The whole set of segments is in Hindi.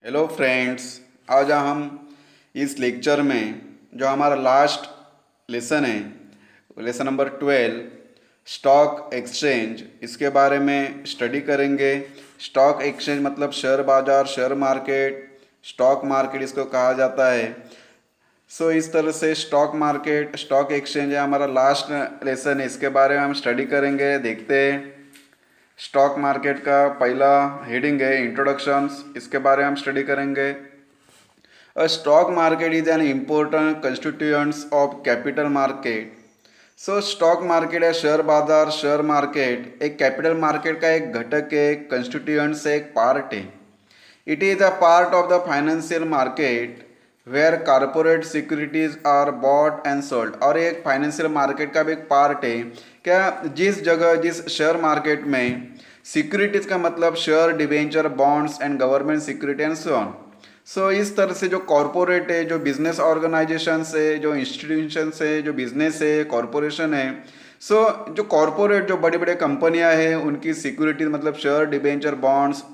Hello friends. आज हम इस लेक्चर में जो हमारा लास्ट लेसन है, लेसन नंबर 12 स्टॉक एक्सचेंज, इसके बारे में स्टडी करेंगे। स्टॉक एक्सचेंज मतलब शेयर बाजार, शेयर मार्केट, स्टॉक मार्केट इसको कहा जाता है। इस तरह से स्टॉक मार्केट, स्टॉक एक्सचेंज है हमारा लास्ट लेसन है, इसके बारे में हम स्टडी करेंगे। देखते हैं। स्टॉक मार्केट का पहला हेडिंग है इंट्रोडक्शंस, इसके बारे में हम स्टडी करेंगे। A stock market is an important constituents of capital market. Stock market है शेयर बाजार, शेयर मार्केट एक कैपिटल मार्केट का एक घटक है, कंस्टिट्यूएंट से एक पार्ट है। It is a part of the financial market where corporate securities are bought and sold. और एक फाइनेंशियल मार्केट का भी एक पार्ट है क्या, जिस जगह, जिस शेयर मार्केट में सिक्योरिटीज का मतलब share, debenture, bonds and government security and so on. इस तरह से जो कॉरपोरेट है, जो बिजनेस ऑर्गेनाइजेशन है, जो इंस्टीट्यूशन है, जो बिजनेस है, कॉरपोरेशन है, जो कॉरपोरेट, जो बड़ी बड़ी कंपनियां हैं, उनकी सिक्योरिटीज मतलब शेयर, डिबेंचर, बॉन्ड्स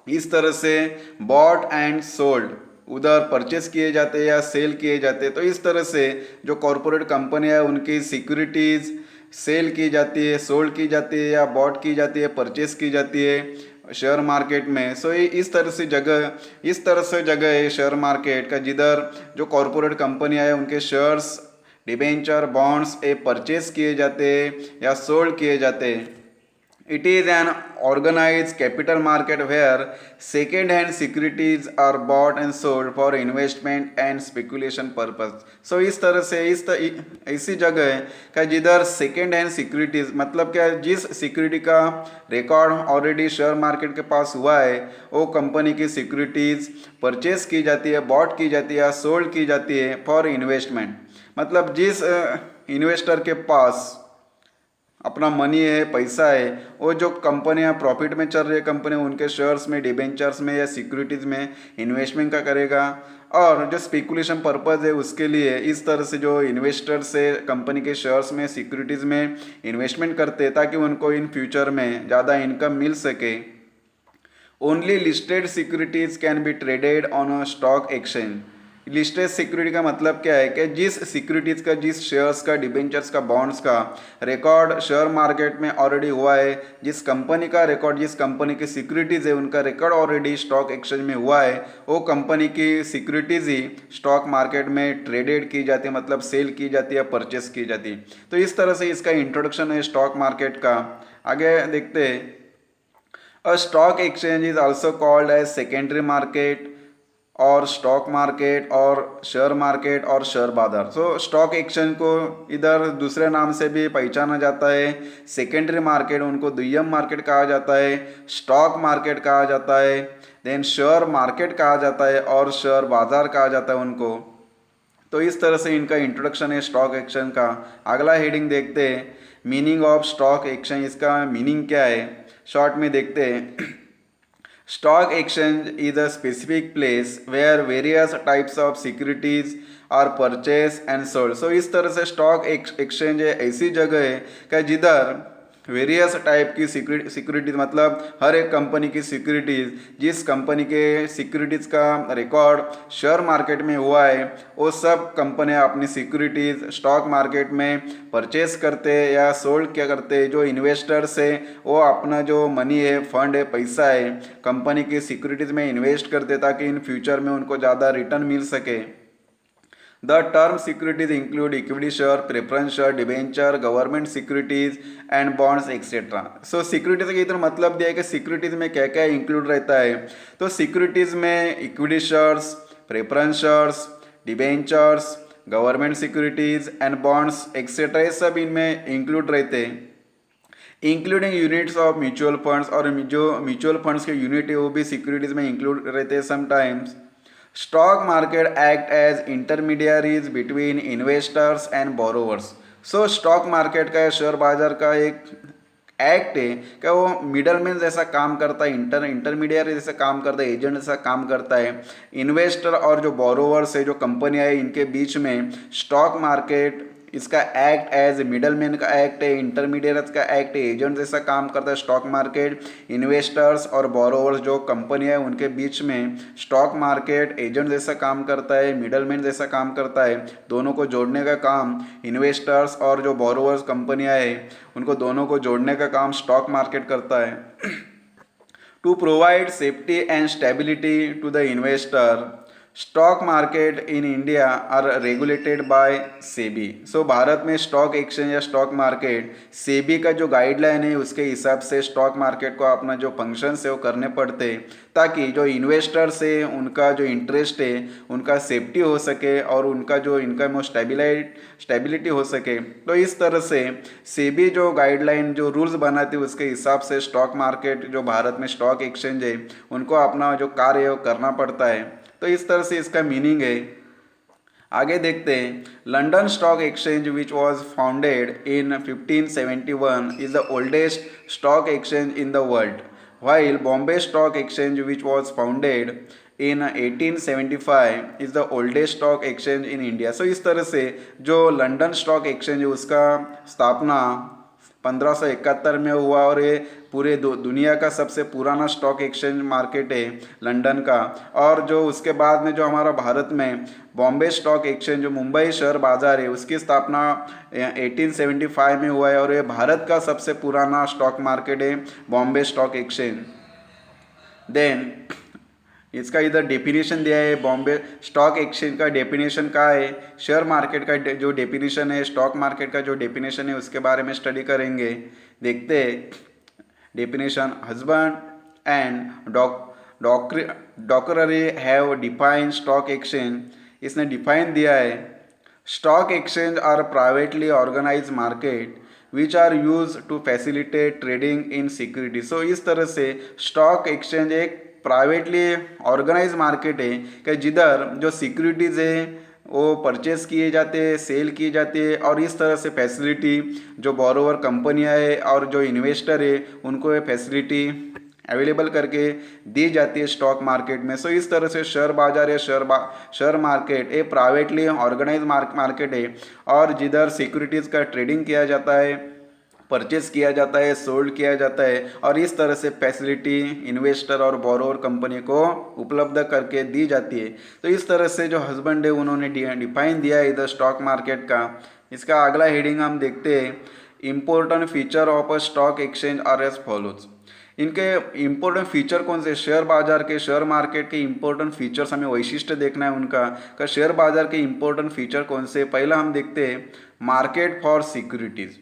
इस तरह से बॉट एंड सोल्ड उधर परचेस किए जाते हैं या सेल किए जाते हैं। तो इस तरह से जो कॉरपोरेट कंपनियां है उनकी सिक्योरिटीज सेल की जाती है, सोल्ड की जाती है या बॉट की जाती है, परचेस की जाती है शेयर मार्केट में। ये इस तरह से जगह है शेयर मार्केट का, जिधर जो कॉरपोरेट कंपनियां है उनके शेयर्स, डिबेंचर, बॉन्ड्स ये परचेस किए जाते हैं या सोल्ड किए जाते हैं। It is an organized capital market where second-hand securities are bought and sold for investment and speculation purpose. इस तरह से ऐसी जगह है का जिधर सेकेंड हैंड सिक्योरिटीज मतलब क्या, जिस सिक्योरिटी का रिकॉर्ड ऑलरेडी शेयर मार्केट के पास हुआ है वो कंपनी की सिक्योरिटीज परचेस की जाती है, बॉट की जाती है या सोल्ड की जाती है फॉर इन्वेस्टमेंट। मतलब जिस इन्वेस्टर के पास अपना मनी है, पैसा है, वो जो कंपनियां प्रॉफिट में चल रही है कंपनी, उनके शेयर्स में, डिबेंचर्स में या सिक्योरिटीज में इन्वेस्टमेंट का करेगा। और जो स्पेकुलेशन पर्पज़ है उसके लिए इस तरह से जो इन्वेस्टर्स है कंपनी के शेयर्स में, सिक्योरिटीज में इन्वेस्टमेंट करते हैं ताकि उनको इन फ्यूचर में ज़्यादा इनकम मिल सके। Only listed securities can be traded on a stock exchange. Listed security का मतलब क्या है कि जिस सिक्योरिटीज का, जिस शेयर्स का, डिबेंचर्स का, बॉन्ड्स का रिकॉर्ड शेयर मार्केट में ऑलरेडी हुआ है, जिस कंपनी का रिकॉर्ड, जिस कंपनी की सिक्योरिटीज है उनका रिकॉर्ड ऑलरेडी स्टॉक एक्सचेंज में हुआ है, वो कंपनी की सिक्योरिटीज ही स्टॉक मार्केट में ट्रेडेड की जाती है, मतलब सेल की जाती है, परचेस की जाती है। तो इस तरह से इसका इंट्रोडक्शन है स्टॉक मार्केट का। आगे देखते हैं। A stock exchange is also called as secondary market और स्टॉक मार्केट और शेयर मार्केट और शेयर बाजार। स्टॉक एक्सचेंज को इधर दूसरे नाम से भी पहचाना जाता है। सेकेंडरी मार्केट उनको द्वितीयक मार्केट कहा जाता है, स्टॉक मार्केट कहा जाता है, देन शेयर मार्केट कहा जाता है और शेयर बाजार कहा जाता है उनको। तो इस तरह से इनका इंट्रोडक्शन है स्टॉक एक्सचेंज का। अगला हेडिंग देखते हैं, मीनिंग ऑफ स्टॉक एक्सचेंज, इसका मीनिंग क्या है शॉर्ट में देखते हैं। Stock exchange is a specific place where various types of securities are purchased and sold. इस तरह से स्टॉक एक्सचेंज ऐसी जगह है कि जिधर वेरियस टाइप की सिक्योरिटीज मतलब हर एक कंपनी की सिक्योरिटीज, जिस कंपनी के सिक्योरिटीज का रिकॉर्ड शेयर मार्केट में हुआ है वो सब कंपनियां अपनी सिक्योरिटीज स्टॉक मार्केट में परचेस करते हैं या सोल्ड क्या करते हैं। जो इन्वेस्टर्स है वो अपना जो मनी है, फंड है, पैसा है, कंपनी की सिक्योरिटीज में इन्वेस्ट करते ताकि इन फ्यूचर में उनको ज़्यादा रिटर्न मिल सके। The term securities include equity share, preference share, debenture, government securities and bonds etc. Securities का इधर मतलब दिया है कि सिक्योरिटीज में क्या क्या इंक्लूड रहता है। तो सिक्योरिटीज में equity shares, preference shares, debentures, government securities and bonds etcetera ये सब इनमें इंक्लूड रहते हैं। Including units of mutual funds, और जो म्यूचुअल फंड्स के यूनिट है वो भी सिक्योरिटीज में इंक्लूड रहते हैं sometimes. Stock market act as intermediaries between investors and borrowers. Stock market का, शेयर बाजार का एक एक्ट है क्या, वो मिडलमैन जैसा काम करता है, इंटरमीडियरी जैसा काम करता है, एजेंट जैसा काम करता है। इन्वेस्टर और जो बोरोवर्स है, जो कंपनियां है, इनके बीच में स्टॉक मार्केट इसका एक्ट एज मिडलमैन का एक्ट है, इंटरमीडिएट का एक्ट है, एजेंट जैसा काम करता है स्टॉक मार्केट। इन्वेस्टर्स और बोरोवर्स जो कंपनी है उनके बीच में स्टॉक मार्केट एजेंट जैसा काम करता है, मिडलमैन जैसा काम करता है। दोनों को जोड़ने का काम इन्वेस्टर्स और जो बोरोवर्स कंपनियां है उनको दोनों को जोड़ने का काम स्टॉक मार्केट करता है। To provide safety and stability to the investor, stock market in India are regulated by SEBI. So Bharat में स्टॉक एक्सचेंज या स्टॉक मार्केट सेबी का जो गाइडलाइन है उसके हिसाब से स्टॉक मार्केट को अपना जो फंक्शंस है वो करने पड़ते, ताकि जो इन्वेस्टर्स है उनका जो इंटरेस्ट है उनका सेफ्टी हो सके और उनका जो इनकम हो स्टेबिलिटी हो सके। तो इस तरह से सेबी जो गाइडलाइन जो रूल्स बनाती है उसके हिसाब से स्टॉक मार्केट जो भारत में स्टॉक एक्सचेंज है उनको अपना जो कार्य है वो करना पड़ता है। तो इस तरह से इसका मीनिंग है। आगे देखते हैं। London stock exchange which was founded in 1571 is the oldest stock exchange in the world, while Bombay Stock Exchange which was founded in 1875 is the oldest stock exchange in India। So इस तरह से जो लंदन स्टॉक एक्सचेंज है उसका स्थापना 1571 में हुआ और ये पूरे दुनिया का सबसे पुराना स्टॉक एक्सचेंज मार्केट है लंदन का। और जो उसके बाद में जो हमारा भारत में बॉम्बे स्टॉक एक्सचेंज जो मुंबई शेयर बाजार है उसकी स्थापना 1875 में हुआ है और ये भारत का सबसे पुराना स्टॉक मार्केट है बॉम्बे स्टॉक एक्सचेंज। देन इसका इधर डेफिनेशन दिया है। बॉम्बे स्टॉक एक्सचेंज का डेफिनेशन क्या है, शेयर मार्केट का जो डेफिनेशन है, स्टॉक मार्केट का जो डेफिनेशन है उसके बारे में स्टडी करेंगे। देखते हैं definition. Husband and Dockeray have defined stock exchange. इसने डिफाइन दिया है stock exchange are privately organise market which are use to facilitate trading in security. So इस तरह से स्टॉक एक्सचेंज एक प्राइवेटली ऑर्गेनाइज मार्केट है कि जिधर जो सिक्योरिटीज़ है वो परचेज किए जाते हैं, सेल किए जाते हैं और इस तरह से फैसिलिटी जो बोरोवर कंपनियां है और जो इन्वेस्टर है उनको ये फैसिलिटी अवेलेबल करके दी जाती है स्टॉक मार्केट में। सो इस तरह से शेयर बाजार या शेयर मार्केट एक प्राइवेटली ऑर्गेनाइज मार्केट है और जिधर सिक्योरिटीज़ का ट्रेडिंग किया जाता है, परचेज किया जाता है, सोल्ड किया जाता है और इस तरह से फैसिलिटी इन्वेस्टर और बोरोवर कंपनी को उपलब्ध करके दी जाती है। तो इस तरह से जो हस्बैंड है उन्होंने डिफाइन दिया है इधर स्टॉक मार्केट का। इसका अगला हेडिंग हम देखते हैं। Important feature of a stock exchange are as follows. इनके इम्पोर्टेंट फीचर कौन से, शेयर बाजार के शेयर मार्केट के इम्पोर्टेंट फीचर्स हमें वैशिष्ट्य देखना है उनका का शेयर बाजार के इम्पोर्टेंट फीचर कौन से। पहला हम देखते हैं मार्केट फॉर सिक्योरिटीज़।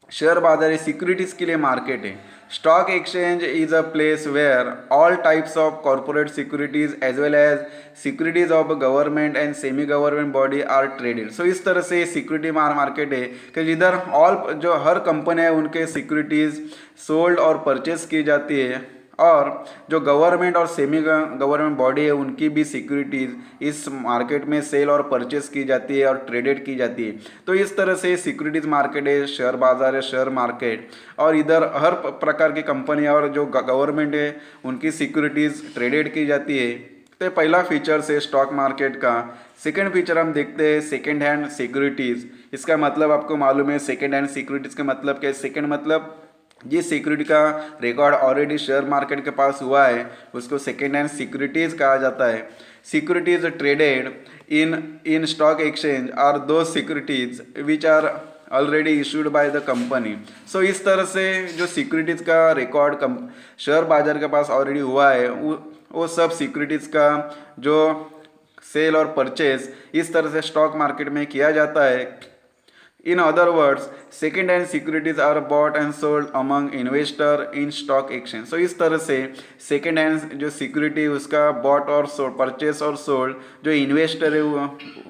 शेयर बाजार सिक्योरिटीज़ के लिए मार्केट है। Stock exchange is a place where all types of corporate securities as well as securities of government and semi government body are traded. So इस तरह से सिक्योरिटी मार्केट है कि जिधर ऑल जो हर कंपनी है उनके सिक्योरिटीज सोल्ड और परचेज की जाती है और जो गवर्नमेंट और सेमी गवर्नमेंट बॉडी है उनकी भी सिक्योरिटीज़ इस मार्केट में सेल और परचेस की जाती है और ट्रेडेड की जाती है। तो इस तरह से सिक्योरिटीज़ मार्केट है, शेयर बाजार है, शेयर मार्केट और इधर हर प्रकार की कंपनी और जो गवर्नमेंट है उनकी सिक्योरिटीज़ ट्रेडेड की जाती है। तो पहला फीचर है स्टॉक मार्केट का। सेकेंड फीचर हम देखते हैं सेकेंड हैंड सिक्योरिटीज़। इसका मतलब आपको मालूम है सेकेंड हैंड सिक्योरिटीज़ का मतलब क्या है। सेकेंड मतलब जिस सिक्योरिटी का रिकॉर्ड ऑलरेडी शेयर मार्केट के पास हुआ है उसको सेकेंड हैंड सिक्योरिटीज़ कहा जाता है। Securities traded in stock exchange are those securities which are already issued by the company. So इस तरह से जो सिक्योरिटीज़ का रिकॉर्ड शेयर बाजार के पास ऑलरेडी हुआ है वो सब सिक्योरिटीज़ का जो सेल और परचेज इस तरह से स्टॉक मार्केट में किया जाता है। In other words, second hand securities are bought and sold among investor in stock exchange। So इस तरह से second hand जो security उसका bought और sold, purchase और sold जो investor है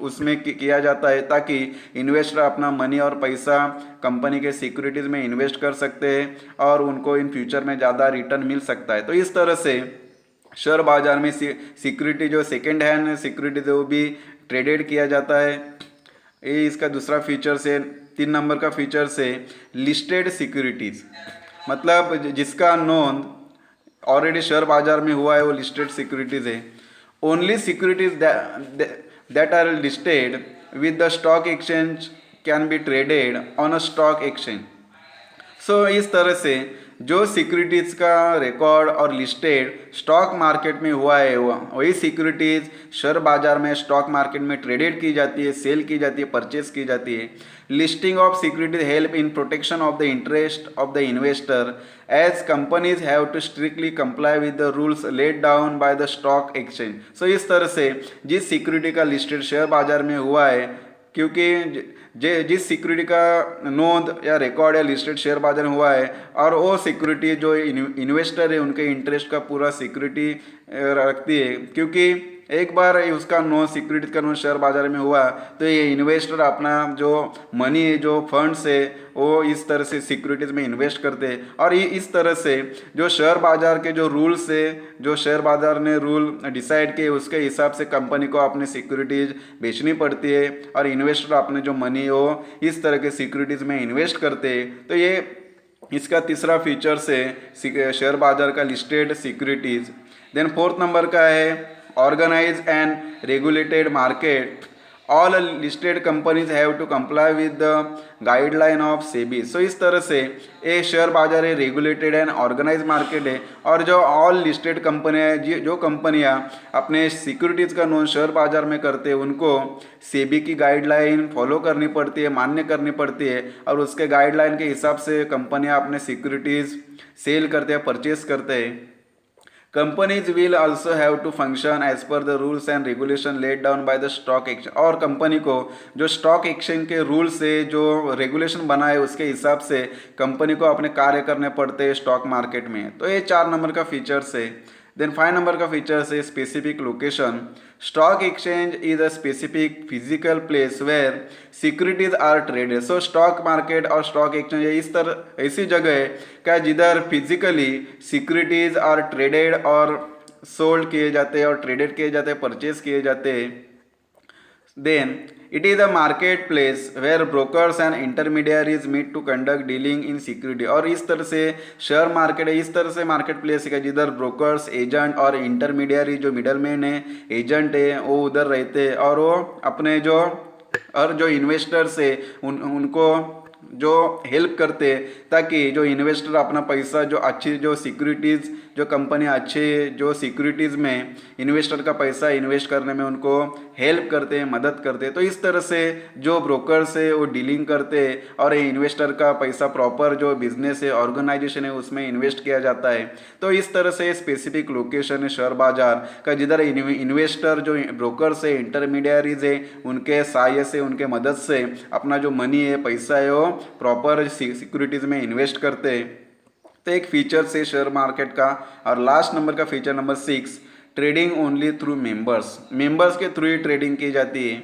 उसमें किया जाता है ताकि investor अपना मनी और पैसा कंपनी के सिक्योरिटीज़ में इन्वेस्ट कर सकते हैं और उनको इन फ्यूचर में ज़्यादा रिटर्न मिल सकता है। तो इस तरह से शेयर बाजार में सिक्योरिटी जो सेकेंड हैंड सिक्योरिटी है वो भी ट्रेडेड किया जाता है। ये इसका दूसरा फीचर से 3 नंबर का फीचर से लिस्टेड सिक्योरिटीज़, मतलब जिसका नोंद ऑलरेडी शेयर बाजार में हुआ है वो लिस्टेड सिक्योरिटीज़ है। Only securities that are listed with the stock exchange can be traded on a stock exchange. So इस तरह से जो सिक्योरिटीज़ का रिकॉर्ड और लिस्टेड स्टॉक मार्केट में हुआ है वही सिक्योरिटीज़ शेयर बाजार में स्टॉक मार्केट में ट्रेडेड की जाती है, सेल की जाती है, परचेज की जाती है। Listing of securities help in protection of the interest of the investor as companies have to strictly comply with the rules laid down by the stock exchange. So इस तरह से जिस सिक्योरिटी का लिस्टेड शेयर बाजार में हुआ है, क्योंकि जिस सिक्योरिटी का नोंद या रिकॉर्ड या लिस्टेड शेयर बाजार में हुआ है और वो सिक्योरिटी जो इन्वेस्टर है उनके इंटरेस्ट का पूरा सिक्योरिटी रखती है, क्योंकि एक बार उसका नो सिक्योरिटी का नो शेयर बाजार में हुआ तो ये इन्वेस्टर अपना जो मनी है, जो फंड्स है, वो इस तरह से सिक्योरिटीज़ में इन्वेस्ट करते हैं। और ये इस तरह से जो शेयर बाजार के जो रूल्स है, जो शेयर बाजार ने रूल डिसाइड किए उसके हिसाब से कंपनी को अपने सिक्योरिटीज़ बेचनी पड़ती है और इन्वेस्टर अपने जो मनी हो इस तरह के सिक्योरिटीज़ में इन्वेस्ट करते हैं। तो ये इसका तीसरा फीचर्स है शेयर बाजार का listed securities. Then fourth number का है organise and regulated market. All listed companies have to comply with the guideline of SEBI. So इस तरह से ये शेयर बाजार है रेगुलेटेड एंड ऑर्गेनाइज मार्केट है, और जो ऑल लिस्टेड कंपनियाँ है, जो कंपनियाँ अपने सिक्योरिटीज़ का नोन शेयर बाजार में करते हैं उनको सेबी की गाइडलाइन फॉलो करनी पड़ती है, मान्य करनी पड़ती है, और उसके गाइडलाइन के हिसाब से कंपनियाँ अपने सिक्योरिटीज़ सेल करते हैं, परचेज करते हैं। Companies will also have to function as per the rules and regulation laid down by the stock exchange। और कंपनी को जो स्टॉक एक्सचेंज के रूल्स से जो रेगुलेशन बना है उसके हिसाब से कंपनी को अपने कार्य करने पड़ते हैं स्टॉक मार्केट में। तो ये 4 नंबर का फीचर्स है। देन 5 नंबर का फीचर्स है specific location. Stock exchange is a specific physical place where securities are traded. So stock market और स्टॉक एक्सचेंज इस तरह ऐसी जगह है क्या जिधर फिजिकली सिक्योरिटीज आर ट्रेडेड और सोल्ड किए जाते हैं और ट्रेडेड किए जाते हैं, परचेज किए जाते हैं। Then it is a marketplace where brokers and intermediaries meet to conduct dealing in security। और इस तरह से शेयर मार्केट है, इस तरह से मार्केट प्लेस है जिधर ब्रोकर्स, एजेंट और इंटरमीडियरी जो मिडल मैन है, एजेंट है, वो उधर रहते हैं और वो अपने जो इन्वेस्टर्स है उनको जो हेल्प करते हैं ताकि जो इन्वेस्टर अपना पैसा जो अच्छी जो सिक्योरिटीज़ जो कंपनी अच्छे जो सिक्योरिटीज़ में इन्वेस्टर का पैसा इन्वेस्ट करने में उनको हेल्प करते हैं, मदद करते हैं। तो इस तरह से जो ब्रोकर्स है वो डीलिंग करते हैं और ये इन्वेस्टर का पैसा प्रॉपर जो बिजनेस है, ऑर्गेनाइजेशन है उसमें इन्वेस्ट किया जाता है। तो इस तरह से स्पेसिफिक लोकेशन है शेयर बाजार का जिधर इन्वेस्टर जो ब्रोकर्स है, इंटरमीडियरीज है, उनके सहायता से, उनके मदद से अपना जो मनी है, पैसा है वो प्रॉपर सिक्योरिटीज़ में इन्वेस्ट करते हैं। तो एक फीचर से शेयर मार्केट का। और लास्ट नंबर का feature number 6, trading only through members के थ्रू ही ट्रेडिंग की जाती है।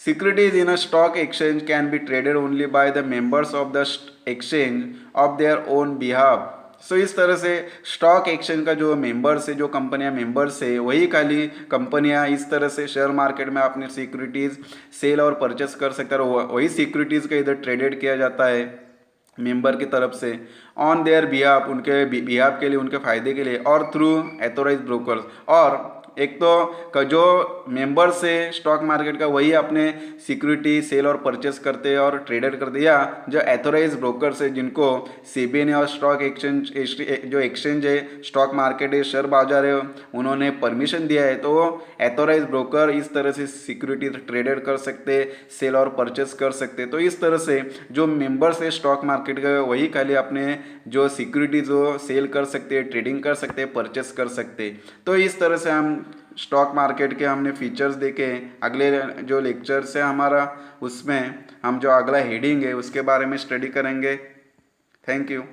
Securities in a stock exchange can be traded only by the members of the exchange of their own behalf. So इस तरह से स्टॉक एक्सचेंज का जो मेंबर्स है, जो कंपनियां मेंबर्स है, वही खाली कंपनियां इस तरह से शेयर मार्केट में अपनी सिक्योरिटीज़ सेल और परचेस कर सकते हैं और वही सिक्योरिटीज़ का इधर ट्रेडेड किया जाता है मेंबर की तरफ से ऑन देयर बिहाफ, उनके बिहाफ के लिए, उनके फ़ायदे के लिए, और थ्रू एथोराइज ब्रोकर्स। और एक तो जो मेंबर्स है स्टॉक मार्केट का वही अपने सिक्योरिटी सेल और परचेस करते हैं और ट्रेडेड करते हैं, या जो एथोराइज ब्रोकर्स है जिनको सेबी ने और स्टॉक एक्सचेंज जो एक्सचेंज है, स्टॉक मार्केट है, शेयर बाजार है, उन्होंने परमिशन दिया है, तो वो एथोराइज ब्रोकर इस तरह से सिक्योरिटी ट्रेडेड कर सकते, सेल और परचेस कर सकते। तो इस तरह से जो मेंबर्स है स्टॉक मार्केट का वही खाली अपने जो सिक्योरिटीज हो सेल कर सकते, ट्रेडिंग कर सकते, परचेस कर सकते। तो इस तरह से हम स्टॉक मार्केट के हमने फीचर्स देखे। अगले जो लेक्चर्स है हमारा उसमें हम जो अगला हेडिंग है उसके बारे में स्टडी करेंगे। Thank you.